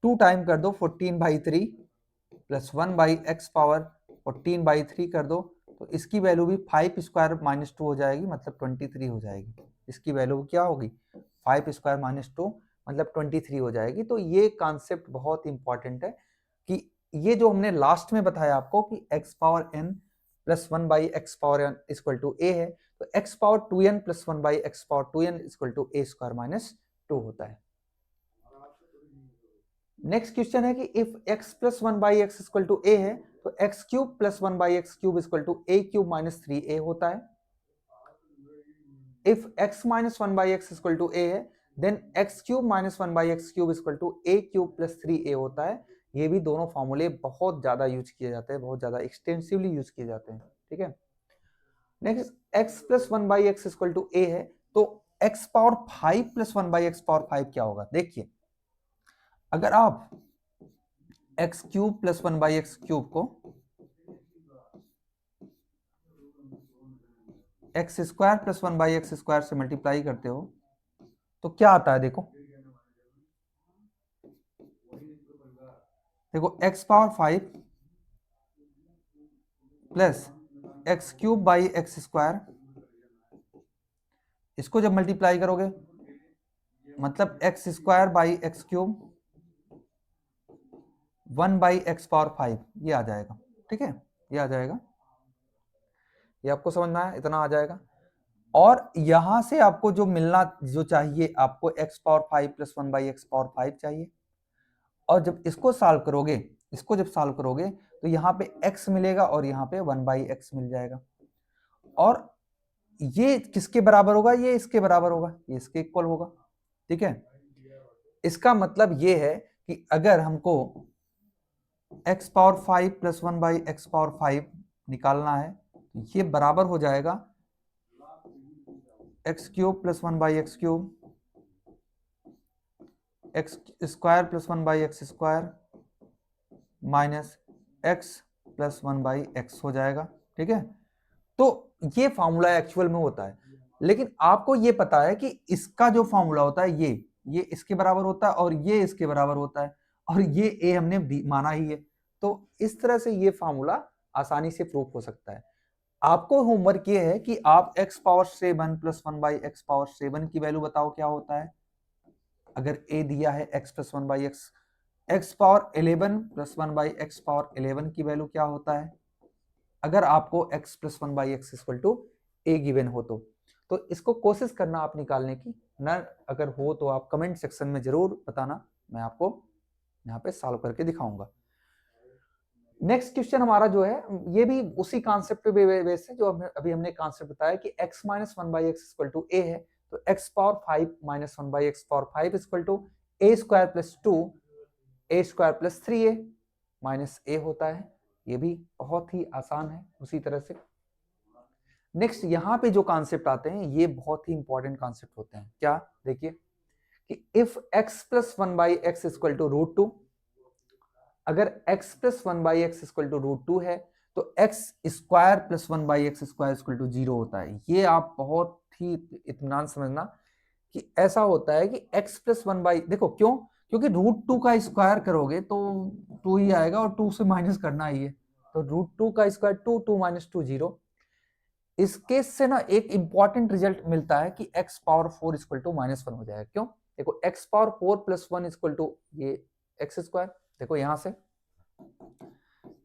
2 टाइम कर दो 14/3 प्लस 1/x पावर 14/3 कर दो, तो इसकी वैल्यू भी 5 स्क्वायर -2 हो जाएगी, मतलब 23 हो जाएगी। इसकी वैल्यू क्या होगी, 5 स्क्वायर -2 मतलब 23 हो जाएगी। तो ये कॉन्सेप्ट बहुत इंपॉर्टेंट है कि ये जो हमने लास्ट में बताया आपको कि x power n plus 1/x power n equal to a है, तो x power 2n plus 1/x power 2n equal to a square -2 होता है। नेक्स्ट क्वेश्चन है कि if x plus 1/x equal to a है, तो x cube plus 1/x cube equal to a cube minus 3a होता है। If x minus 1/x equal to a है, then x cube minus 1/x cube equal to a cube plus 3a होता है। ये भी दोनों फॉर्मूले बहुत ज्यादा यूज किए जाते हैं, बहुत ज्यादा एक्सटेंसिवली यूज किए जाते हैं। ठीक है, next x plus 1/x equal to a है, तो x power 5 plus 1 by x power 5 क्या होगा? देखिए, अगर आप x cube plus 1 by x cube को x square plus 1 by x square से मल्टीप्लाई करते हो तो क्या आता है? देखो x power 5 plus x cube by x square, इसको जब मल्टीप्लाई करोगे मतलब x square by x cube 1 by x power 5, ये आ जाएगा। ठीक है, ये आ जाएगा, ये आपको समझ में आया, इतना आ जाएगा। और यहां से आपको जो मिलना जो चाहिए, आपको x power 5 plus 1 by x power 5 चाहिए। और जब इसको सॉल्व करोगे, इसको जब सॉल्व करोगे तो यहाँ पे x मिलेगा और यहाँ पे 1 बाई एक्स मिल जाएगा। और ये किसके बराबर होगा? ये इसके बराबर होगा, ये इसके इक्वल होगा। ठीक है, इसका मतलब ये है कि अगर हमको x power 5 plus 1 by x power 5 निकालना है तो ये बराबर हो जाएगा x cube plus 1 by x cube x square plus 1 by x square minus x plus 1 by x हो जाएगा। ठीक है, तो ये फॉर्मूला एक्चुअल में होता है, लेकिन आपको ये पता है कि इसका जो फॉर्मूला होता है ये इसके बराबर होता है और ये इसके बराबर होता है, और ये ए हमने माना ही है। तो इस तरह से ये फॉर्मूला आसानी से प्रूफ हो सकता है। आपको होमवर्क ये है कि आप x power 7 plus 1 by x power 7 की वैल्यू बताओ क्या होता है। अगर a दिया है x plus 1 by x power 11 plus 1 by x power 11 की वैल्यू क्या होता है, अगर आपको x plus 1 by x equal to A given हो तो इसको कोशिश करना आप निकालने की, ना अगर हो तो आप कमेंट सेक्शन में जरूर बताना, मैं आपको यहाँ पे सॉल्व करके दिखाऊंगा। नेक्स्ट क्वेश्चन हमारा जो है ये भी उसी कॉन्सेप्ट पे बेस है जो अभी हमने कॉन्सेप्ट बताया कि x minus 1 by x equal to a है, तो x power 5 minus 1 by x power 5 equal to A square plus 2 a square plus 3a minus a होता है। ये भी बहुत ही आसान है उसी तरह से। नेक्स्ट यहाँ पे जो कॉन्सेप्ट आते हैं ये बहुत ही इंपॉर्टेंट कॉन्सेप्ट होते हैं। क्या? देखिए कि if x plus 1 by x equal to root 2, अगर x plus 1 by x equal to root 2 है तो x square plus 1 by x square equal to 0 होता है। ये आप बहुत ही इत्मीनान समझना कि ऐसा होता है कि x प्लस 1 बाई, देखो क्यों, क्योंकि रूट 2 का स्क्वायर करोगे तो 2 ही आएगा और 2 से माइनस करना ही है, तो रूट 2 का स्क्वायर 2, 2 माइनस 2 0। इस केस से ना एक इंपॉर्टेंट रिजल्ट मिलता है कि x power 4 equal to minus 1 हो जाएगा। क्यों? देखो x power 4 plus 1 equal to ये एक्स स्क्वायर, देखो यहां से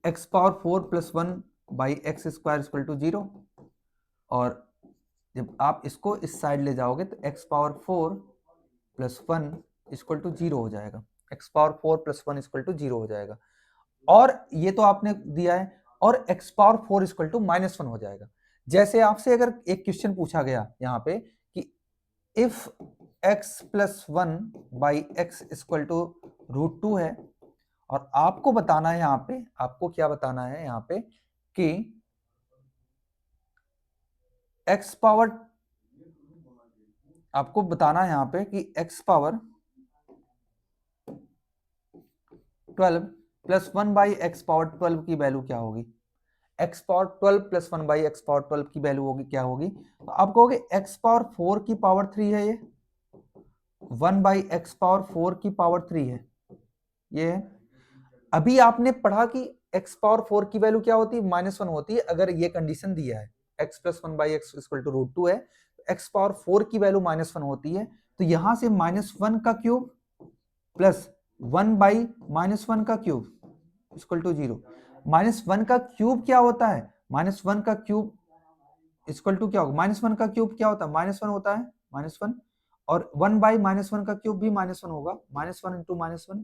x power 4 plus 1 by x square equal to 0, और जब आप इसको इस साइड ले जाओगे तो x power 4 plus 1 equal to 0 हो जाएगा, x power 4 plus 1 equal to 0 हो जाएगा। और ये तो आपने दिया है, और x power 4 equal to minus 1 हो जाएगा। जैसे आपसे अगर एक क्वेश्चन पूछा गया यहाँ पे कि if x plus 1 by x equal to root 2 है, और आपको बताना है यहाँ पे, आपको क्या बताना है यहाँ पे कि x पावर, आपको बताना है यहाँ पे कि x power 12 plus 1 by x power 12 की वैल्यू क्या होगी। x power 12 plus 1 by x power 12 की वैल्यू होगी क्या होगी, तो आप कहोगे x पावर 4 की पावर 3 है, ये 1 बाई एक्स पावर 4 की पावर 3 है, ये है। अभी आपने पढ़ा कि x पावर 4 की वैल्यू क्या होती है, माइनस 1 होती है। अगर ये कंडीशन दिया है x plus 1 by x equal to root 2 है, तो x पावर 4 की वैल्यू माइनस 1 होती है, तो यहां से माइनस 1 का क्यूब प्लस 1 बाई माइनस 1 का क्यूब इक्वल टू 0। माइनस 1 का क्यूब क्या होता है, माइनस 1 का क्यूब इक्वल टू क्या होगा, माइनस 1 का क्यूब क्या होता है, माइनस 1 होता है, माइनस 1, और 1 बाई माइनस 1 का क्यूब भी माइनस 1 होगा, माइनस 1 इंटू माइनस 1,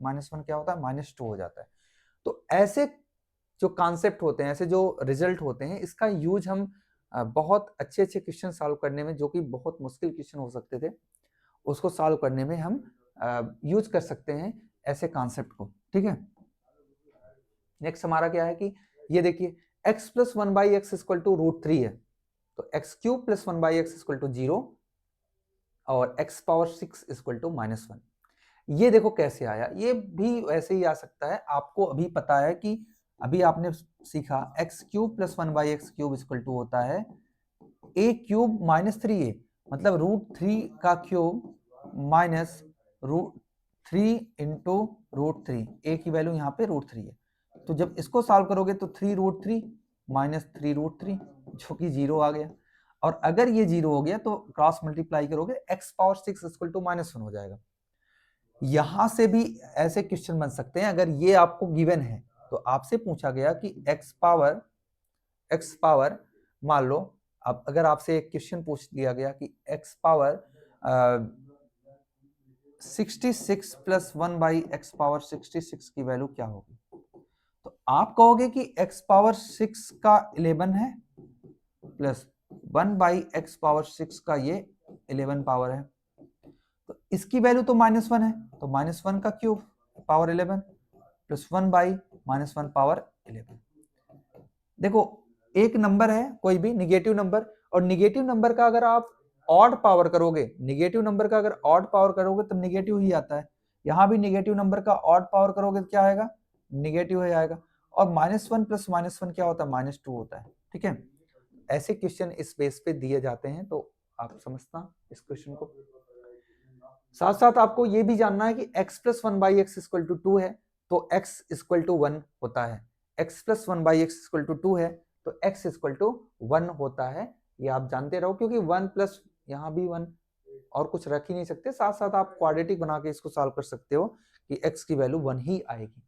माइनस 1 क्या होता है, माइनस 2 हो जाता है। तो ऐसे जो कॉन्सेप्ट होते हैं, ऐसे जो रिजल्ट होते हैं, इसका यूज हम बहुत अच्छे अच्छे क्वेश्चन सॉल्व करने में, जो कि बहुत मुश्किल क्वेश्चन हो सकते थे, उसको सॉल्व करने में हम यूज कर सकते हैं ऐसे कॉन्सेप्ट को। ठीक है, नेक्स्ट हमारा क्या है कि ये देखिए x plus 1 by x equal to root 3 है, तो X cube plus 1/x equal to 0 और x पावर 6 इक्वल टू -1। ये देखो कैसे आया, ये भी वैसे ही आ सकता है। आपको अभी पता है कि अभी आपने सीखा X cube plus 1/x cube equal to होता है a क्यूब -3a, मतलब √3 का क्यूब माइनस √3 इंटू √3, a की वैल्यू यहाँ पे √3 है। तो जब इसको सॉल्व करोगे तो 3√3 माइनस 3√3 जो कि 0 आ गया। और अगर ये 0 हो गया तो क्रॉस मल्टीप्लाई करोगे x पावर 6 इक्वल टू -1 हो जाएगा। यहां से भी ऐसे क्वेश्चन बन सकते हैं। अगर ये आपको गिवन है तो आपसे पूछा गया कि x पावर मान लो, अब अगर आपसे एक क्वेश्चन पूछ दिया गया कि x power 66 plus 1/x power 66 की वैल्यू क्या होगी, तो आप कहोगे कि x पावर 6 का 11 है प्लस 1/x पावर 6 का ये 11 पावर है, तो इसकी वैल्यू तो -1 है, तो -1 का क्यूब पावर 11 प्लस 1/-1 पावर 11। देखो एक नंबर है कोई भी निगेटिव नंबर, और निगेटिव नंबर का अगर आप ऑड पावर करोगे, निगेटिव नंबर का अगर ऑड पावर करोगे तो निगेटिव ही आता है। यहां भी निगेटिव नंबर का ऑड पावर करोगे तो क्या आएगा, निगेटिव ही आएगा। और -1 प्लस -1 क्या होता है, -2 होता है। ठीक है, ऐसे क्वेश्चन इस बेस पे दिए जाते हैं, तो आप समझना इस क्वेश्चन को। साथ साथ आपको ये भी जानना है कि x plus 1/x equal to 2 है तो x इक्वल टू 1 होता है, x plus 1/x equal to 2 है तो x इक्वल टू 1 होता है। ये आप जानते रहो, क्योंकि 1 प्लस यहाँ भी 1 और कुछ रख ही नहीं सकते। साथ साथ आप क्वाड्रेटिक बना के इसको सॉल्व कर सकते हो कि x की वैल्यू 1 ही आएगी।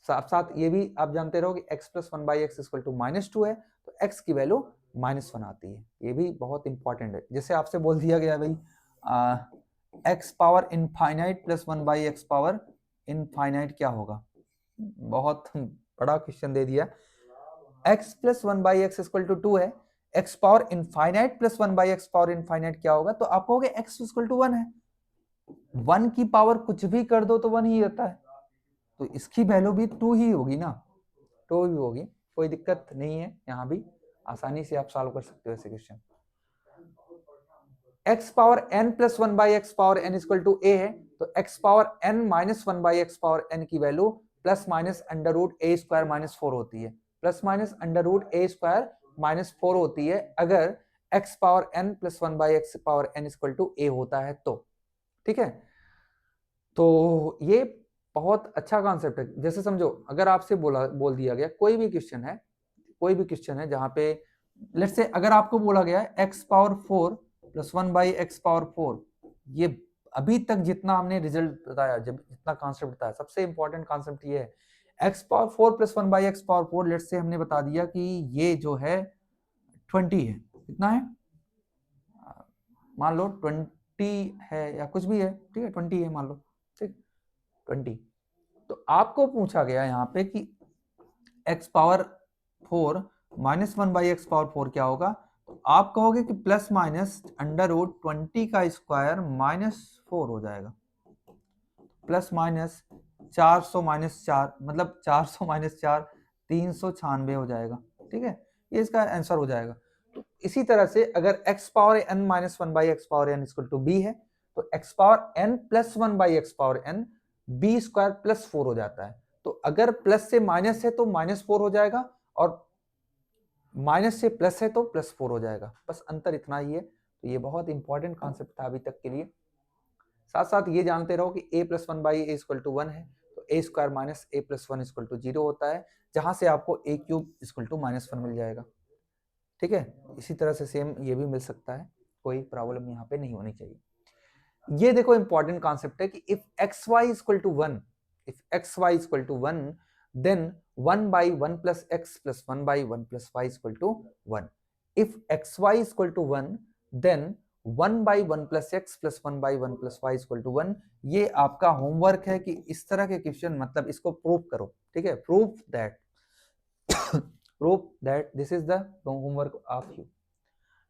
साथ साथ ये भी आप जानते रहो कि x plus 1/x equal to -2 है तो x की वैल्यू -1 आती है। ये भी बहुत इंपॉर्टेंट है। जैसे आपसे बोल दिया गया भाई x power infinite plus 1/x power infinite क्या होगा, बहुत बड़ा क्वेश्चन दे दिया। x plus 1/x equal to 2 है, x power infinite plus 1/x power infinite क्या होगा, तो आप कहोगे x इक्वल टू 1 है। 1 की पावर कुछ भी कर दो तो 1 ही रहता है, तो इसकी वैल्यू भी 2 ही होगी ना, 2 ही होगी। कोई दिक्कत नहीं है, यहाँ भी आसानी से आप सॉल्व कर सकते हो ऐसे question. x power n plus 1/x power n equal to a है, तो x power n minus 1/x power n की value plus minus under root a square minus 4 होती है, plus minus under root a square minus 4 होती है अगर x power n plus 1/x power n equal to a होता है तो। ठीक है, तो ये बहुत अच्छा कॉन्सेप्ट है। जैसे समझो अगर आपसे बोल दिया गया कोई भी क्वेश्चन है जहां पे लेट्स से अगर आपको बोला गया है x power 4 plus 1/x power 4, ये अभी तक जितना हमने रिजल्ट बताया, जब जितना कॉन्सेप्ट बताया, सबसे इंपॉर्टेंट कॉन्सेप्ट ये है x power 4 plus 1/x power 4। Let's say हमने बता दिया कि ये जो है 20 है, कितना है मान लो 20 है या कुछ भी है, ठीक है 20 है मान लो, ठीक 20। तो आपको पूछा गया यहाँ पे कि x power 4 minus 1/x power 4 क्या होगा, तो आप कहोगे कि प्लस माइनस अंडर रूट 20 का स्क्वायर -4 हो जाएगा, प्लस माइनस 400 माइनस 4 मतलब 400 माइनस 4 396 हो जाएगा। ठीक है, ये इसका आंसर हो जाएगा। तो इसी तरह से अगर x power n minus 1/x power n equal to b है तो x power n plus 1/x power n b square plus 4 हो जाता है। तो अगर प्लस से माइनस है तो -4 हो जाएगा, और माइनस से प्लस है तो +4 हो जाएगा, बस अंतर इतना ही है। तो ये बहुत इंपॉर्टेंट कॉन्सेप्ट था अभी तक के लिए। साथ साथ ये जानते रहो कि a plus 1/a equal to 1 है तो a square minus a plus 1 equal to 0 होता है, जहां से आपको a क्यूब इक्वल टू -1 मिल जाएगा। ठीक है, इसी तरह से सेम ये भी मिल सकता है, कोई प्रॉब्लम यहाँ पे नहीं होनी चाहिए। ये देखो इंपॉर्टेंट कॉन्सेप्ट है कि if x y equal to 1, if x y equal to 1 then 1/1 plus x plus 1/1 plus y equal to 1। If x y equal to 1 then 1/1 plus x plus 1/1 plus y equal to 1। ये आपका homework है कि इस तरह के question मतलब इसको prove करो। ठीक है, prove that this is the homework of you.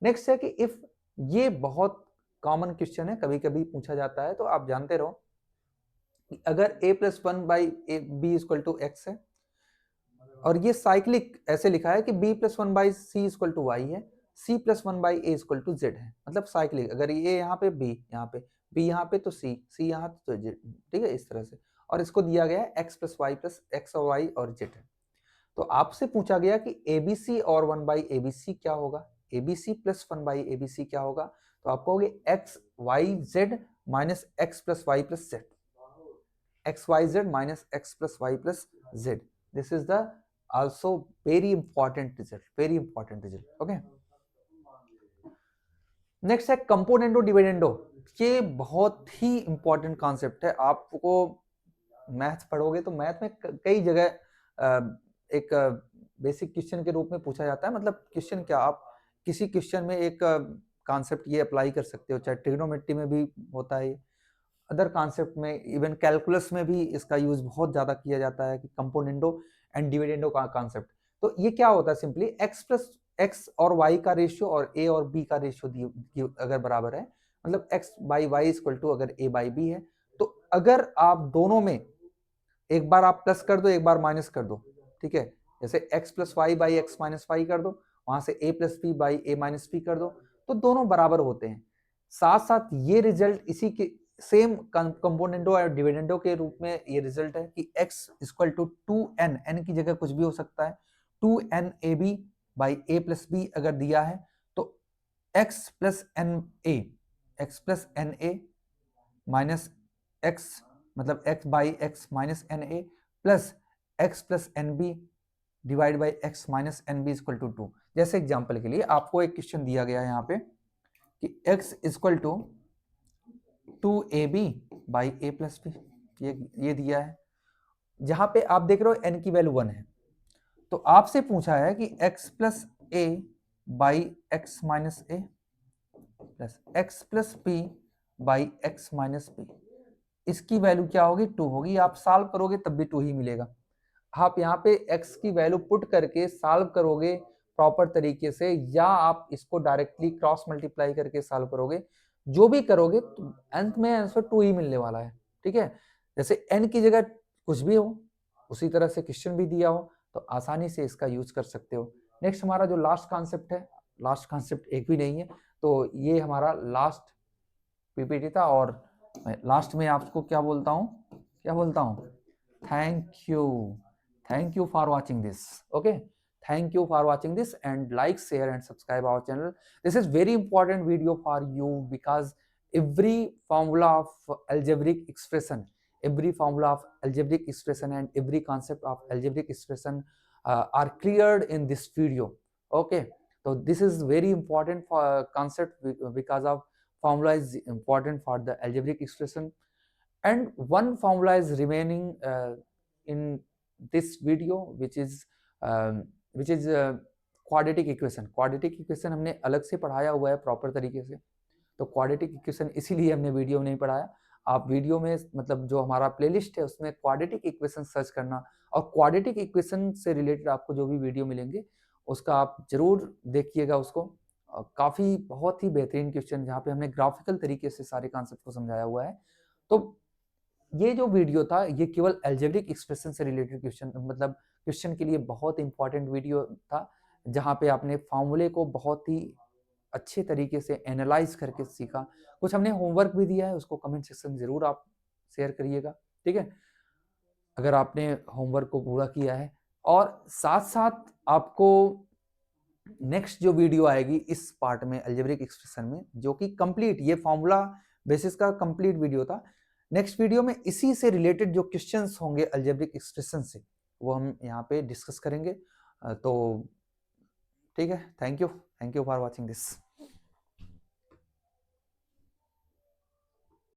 Next है कि इफ, ये बहुत कॉमन क्वेश्चन है, कभी कभी पूछा जाता है, तो आप जानते रहो कि अगर a plus 1/b equal to x है और ये साइक्लिक ऐसे लिखा है कि b plus 1/c equal to y है, c plus one by A equal to z है, मतलब साइक्लिक, अगर ये यहाँ पे बी यहाँ पे बी यहाँ पे तो सी सी यहाँ तो जेड, ठीक है इस तरह से। और इसको दिया गया है x plus y plus x और वाई और जेड है। तो आपसे पूछा गया कि एबीसी और वन बाई एबीसी क्या होगा, ABC plus one by ABC क्या होगा, तो आप कहोगे x y z minus x plus y plus z, x y z minus x plus y plus z. This is the also very important result, okay। Next है componendo dividendo, ये बहुत ही important concept है। आपको maths पढ़ोगे तो math में कई जगह एक बेसिक क्वेश्चन के रूप में पूछा जाता है, मतलब क्वेश्चन क्या, आप किसी क्वेश्चन में एक कॉन्सेप्ट ये अप्लाई कर सकते हो, चाहे ट्रिग्नोमेट्री में भी होता है, अदर कॉन्सेप्ट में, इवन कैलकुलस में भी इसका यूज बहुत ज्यादा किया जाता है कि कंपोनेंडो एंड डिविडेंडो का कॉन्सेप्ट। तो ये क्या होता है, सिंपली एक्स प्लस एक्स और वाई का रेशियो और ए और बी का रेशियो अगर बराबर है, मतलब x by y equal to अगर ए बाई बी है, तो अगर आप दोनों में एक बार आप प्लस कर दो एक बार माइनस कर दो, ठीक है, जैसे x plus y by x minus y कर दो, वहां से a plus b by A minus b कर दो, तो दोनों बराबर होते हैं। साथ साथ ये रिजल्ट इसी के सेम कंपोनेंडो और डिविडेंडो के रूप में ये रिजल्ट है कि x equal to 2n, n की जगह कुछ भी हो सकता है, 2n a b by a plus b अगर दिया है तो x plus n a minus x, मतलब x by x minus n a plus x plus n b divide by x minus n b equal to 2। जैसे example के लिए आपको एक क्वेश्चन दिया गया है यहाँ पे कि x equal to 2ab by a plus B, ये दिया है, जहां पे आप देख रहे हो n की वैल्यू 1 है, तो आपसे पूछा है कि x plus a by x minus A plus x plus b by x minus b, इसकी वैल्यू क्या होगी, 2 होगी। आप सॉल्व करोगे तब भी 2 ही मिलेगा। आप यहाँ पे x की वैल्यू पुट करके सॉल्व करोगे प्रॉपर तरीके से, या आप इसको डायरेक्टली क्रॉस मल्टीप्लाई करके सॉल्व करोगे, जो भी करोगे तो अंत में आंसर 2 ही मिलने वाला है, ठीक है। जैसे n की जगह कुछ भी हो, उसी तरह से क्वेश्चन भी दिया हो, तो आसानी से इसका यूज कर सकते हो। नेक्स्ट हमारा जो लास्ट कॉन्सेप्ट है, लास्ट कॉन्सेप्ट एक भी नहीं है, तो ये हमारा लास्ट पीपीटी था, और लास्ट में आपको क्या बोलता हूँ, thank you for watching this, okay, thank you for watching this, and like, share and subscribe our channel. This is very important video for you because every formula of algebraic expression and every concept of algebraic expression are cleared in this video, okay। So this is very important for concept because of formula is important for the algebraic expression, and one formula is remaining in this video which is quadratic equation. Quadratic equation हमने अलग से पढ़ाया हुआ है proper तरीके से, तो quadratic equation इसीलिए हमने वीडियो में नहीं पढ़ाया। आप वीडियो में, मतलब जो हमारा प्लेलिस्ट है उसमें क्वाड्रेटिक इक्वेशन सर्च करना, और क्वाड्रेटिक इक्वेशन से रिलेटेड आपको जो भी वीडियो मिलेंगे उसका आप जरूर देखिएगा उसको। काफ़ी बहुत ही बेहतरीन क्वेश्चन जहाँ पे हमने ग्राफिकल तरीके से सारे कॉन्सेप्ट को समझाया हुआ है। तो ये जो वीडियो था ये केवल अलजेब्रिक एक्सप्रेशन से रिलेटेड क्वेश्चन, मतलब क्वेश्चन के लिए बहुत इंपॉर्टेंट वीडियो था, जहाँ पे आपने फॉर्मूले को बहुत ही अच्छे तरीके से एनालाइज करके सीखा। कुछ हमने होमवर्क भी दिया है, उसको कमेंट सेक्शन में जरूर आप शेयर करिएगा, ठीक है, अगर आपने होमवर्क को पूरा किया है। और साथ साथ आपको नेक्स्ट जो वीडियो आएगी इस पार्ट में अलजेब्रिक एक्सप्रेशन में, जो कि कंप्लीट ये फॉर्मूला बेसिस का कंप्लीट वीडियो था, नेक्स्ट वीडियो में इसी से रिलेटेड जो क्वेश्चंस होंगे अलजेब्रिक एक्सप्रेशन से, वो हम यहाँ पे डिस्कस करेंगे। तो ठीक है, thank you for watching this.